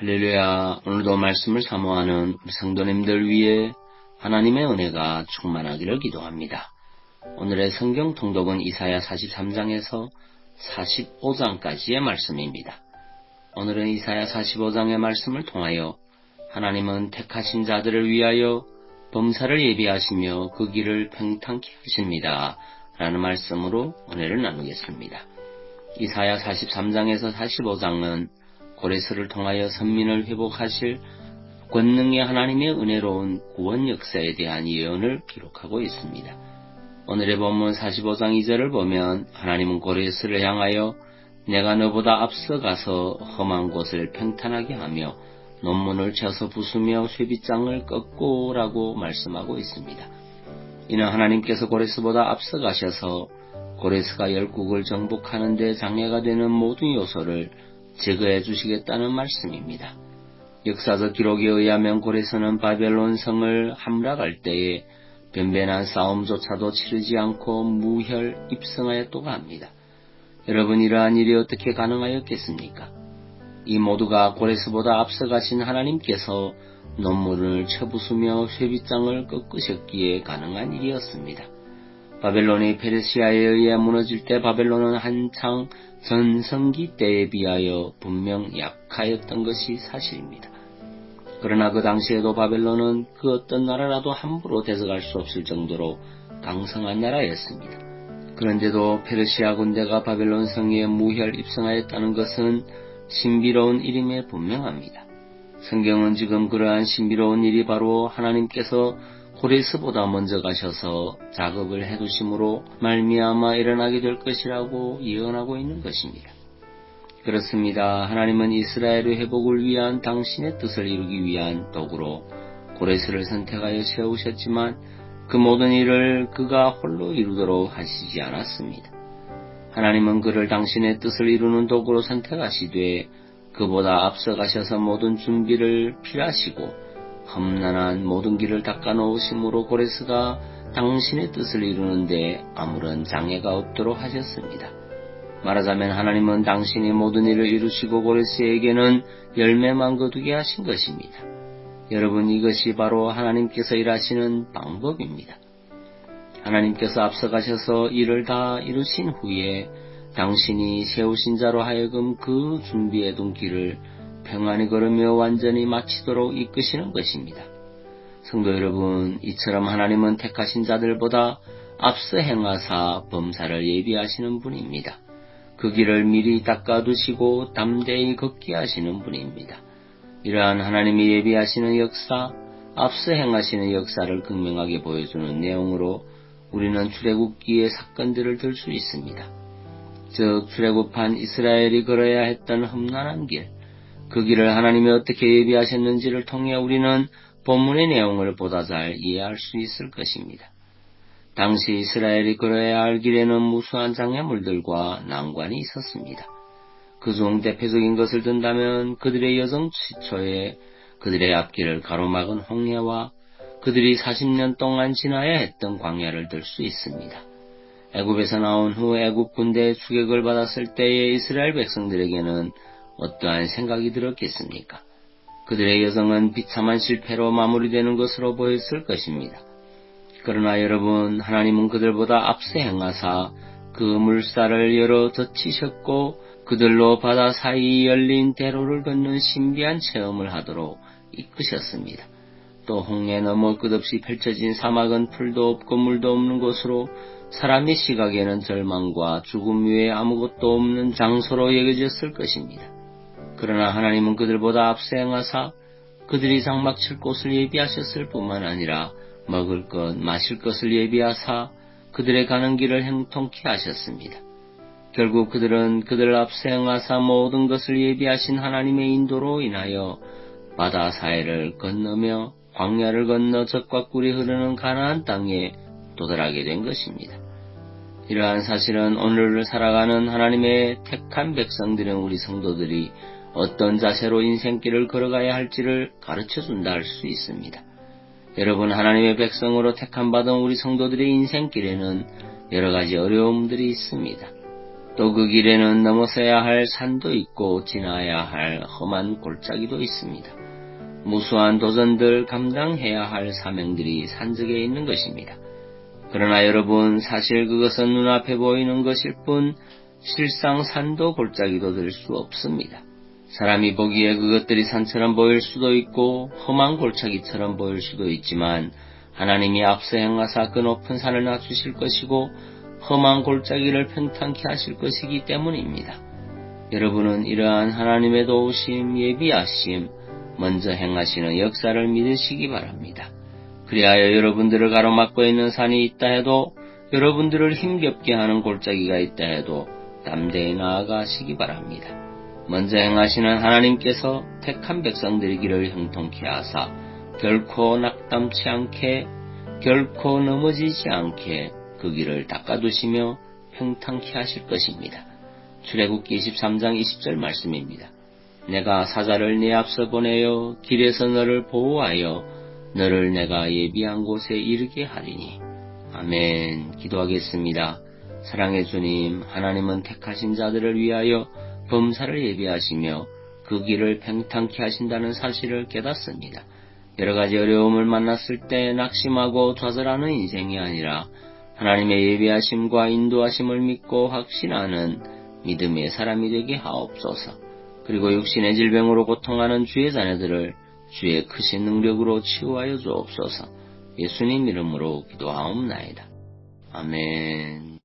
할렐루야. 오늘도 말씀을 사모하는 우리 성도님들 위해 하나님의 은혜가 충만하기를 기도합니다. 오늘의 성경 통독은 이사야 43장에서 45장까지의 말씀입니다. 오늘은 이사야 45장의 말씀을 통하여 하나님은 택하신 자들을 위하여 범사를 예비하시며 그 길을 평탄케 하십니다. 라는 말씀으로 은혜를 나누겠습니다. 이사야 43장에서 45장은 고레스를 통하여 선민을 회복하실 권능의 하나님의 은혜로운 구원 역사에 대한 예언을 기록하고 있습니다. 오늘의 본문 45장 2절을 보면 하나님은 고레스를 향하여 내가 너보다 앞서가서 험한 곳을 평탄하게 하며 논문을 쳐서 부수며 쇠빗장을 꺾고라고 말씀하고 있습니다. 이는 하나님께서 고레스보다 앞서가셔서 고레스가 열국을 정복하는 데 장애가 되는 모든 요소를 제거해 주시겠다는 말씀입니다. 역사적 기록에 의하면 고레스는 바벨론 성을 함락할 때에 변변한 싸움조차도 치르지 않고 무혈 입성하였다고 합니다. 여러분, 이러한 일이 어떻게 가능하였겠습니까? 이 모두가 고레스보다 앞서가신 하나님께서 논문을 쳐부수며 쇠빗장을 꺾으셨기에 가능한 일이었습니다. 바벨론이 페르시아에 의해 무너질 때 바벨론은 한창 전성기 때에 비하여 분명 약하였던 것이 사실입니다. 그러나 그 당시에도 바벨론은 그 어떤 나라라도 함부로 대적할 수 없을 정도로 강성한 나라였습니다. 그런데도 페르시아 군대가 바벨론 성에 무혈 입성하였다는 것은 신비로운 일임에 분명합니다. 성경은 지금 그러한 신비로운 일이 바로 하나님께서 고레스보다 먼저 가셔서 작업을 해두심으로 말미암아 일어나게 될 것이라고 예언하고 있는 것입니다. 그렇습니다. 하나님은 이스라엘의 회복을 위한 당신의 뜻을 이루기 위한 도구로 고레스를 선택하여 세우셨지만 그 모든 일을 그가 홀로 이루도록 하시지 않았습니다. 하나님은 그를 당신의 뜻을 이루는 도구로 선택하시되 그보다 앞서 가셔서 모든 준비를 필하시고 험난한 모든 길을 닦아 놓으심으로 고레스가 당신의 뜻을 이루는데 아무런 장애가 없도록 하셨습니다. 말하자면 하나님은 당신이 모든 일을 이루시고 고레스에게는 열매만 거두게 하신 것입니다. 여러분, 이것이 바로 하나님께서 일하시는 방법입니다. 하나님께서 앞서가셔서 일을 다 이루신 후에 당신이 세우신 자로 하여금 그 준비해둔 길을 평안히 걸으며 완전히 마치도록 이끄시는 것입니다. 성도 여러분, 이처럼 하나님은 택하신 자들보다 앞서 행하사 범사를 예비하시는 분입니다. 그 길을 미리 닦아두시고 담대히 걷게 하시는 분입니다. 이러한 하나님이 예비하시는 역사, 앞서 행하시는 역사를 극명하게 보여주는 내용으로 우리는 출애굽기의 사건들을 들 수 있습니다. 즉, 출애굽한 이스라엘이 걸어야 했던 험난한 길, 그 길을 하나님이 어떻게 예비하셨는지를 통해 우리는 본문의 내용을 보다 잘 이해할 수 있을 것입니다. 당시 이스라엘이 걸어야 할 길에는 무수한 장애물들과 난관이 있었습니다. 그중 대표적인 것을 든다면 그들의 여정 시초에 그들의 앞길을 가로막은 홍해와 그들이 40년 동안 지나야 했던 광야를 들 수 있습니다. 애굽에서 나온 후 애굽 군대의 추격을 받았을 때의 이스라엘 백성들에게는 어떠한 생각이 들었겠습니까? 그들의 여정은 비참한 실패로 마무리되는 것으로 보였을 것입니다. 그러나 여러분, 하나님은 그들보다 앞서 행하사 그 물살을 열어 젖히셨고 그들로 바다 사이 열린 대로를 걷는 신비한 체험을 하도록 이끄셨습니다. 또 홍해 너머 끝없이 펼쳐진 사막은 풀도 없고 물도 없는 곳으로 사람의 시각에는 절망과 죽음 외에 아무것도 없는 장소로 여겨졌을 것입니다. 그러나 하나님은 그들보다 앞서 행하사 그들이 장막칠 곳을 예비하셨을 뿐만 아니라 먹을 것, 마실 것을 예비하사 그들의 가는 길을 형통케 하셨습니다. 결국 그들은 그들 앞서 행하사 모든 것을 예비하신 하나님의 인도로 인하여 바다 사이를 건너며 광야를 건너 젖과 꿀이 흐르는 가나안 땅에 도달하게 된 것입니다. 이러한 사실은 오늘을 살아가는 하나님의 택한 백성들인 우리 성도들이 어떤 자세로 인생길을 걸어가야 할지를 가르쳐준다 할 수 있습니다. 여러분, 하나님의 백성으로 택함받은 우리 성도들의 인생길에는 여러 가지 어려움들이 있습니다. 또 그 길에는 넘어서야 할 산도 있고 지나야 할 험한 골짜기도 있습니다. 무수한 도전들 감당해야 할 사명들이 산적에 있는 것입니다. 그러나 여러분, 사실 그것은 눈앞에 보이는 것일 뿐 실상 산도 골짜기도 될 수 없습니다. 사람이 보기에 그것들이 산처럼 보일 수도 있고 험한 골짜기처럼 보일 수도 있지만 하나님이 앞서 행하사 그 높은 산을 낮추실 것이고 험한 골짜기를 평탄케 하실 것이기 때문입니다. 여러분은 이러한 하나님의 도우심, 예비하심, 먼저 행하시는 역사를 믿으시기 바랍니다. 그리하여 여러분들을 가로막고 있는 산이 있다 해도, 여러분들을 힘겹게 하는 골짜기가 있다 해도 담대히 나아가시기 바랍니다. 먼저 행하시는 하나님께서 택한 백성들의 길을 형통케 하사 결코 낙담치 않게, 결코 넘어지지 않게 그 길을 닦아두시며 평탄케 하실 것입니다. 출애굽기 23장 20절 말씀입니다. 내가 사자를 네 앞서 보내어 길에서 너를 보호하여 너를 내가 예비한 곳에 이르게 하리니. 아멘. 기도하겠습니다. 사랑의 주님, 하나님은 택하신 자들을 위하여 범사를 예비하시며 그 길을 평탄케 하신다는 사실을 깨닫습니다. 여러 가지 어려움을 만났을 때 낙심하고 좌절하는 인생이 아니라 하나님의 예비하심과 인도하심을 믿고 확신하는 믿음의 사람이 되게 하옵소서. 그리고 육신의 질병으로 고통하는 주의 자녀들을 주의 크신 능력으로 치유하여 주옵소서. 예수님 이름으로 기도하옵나이다. 아멘.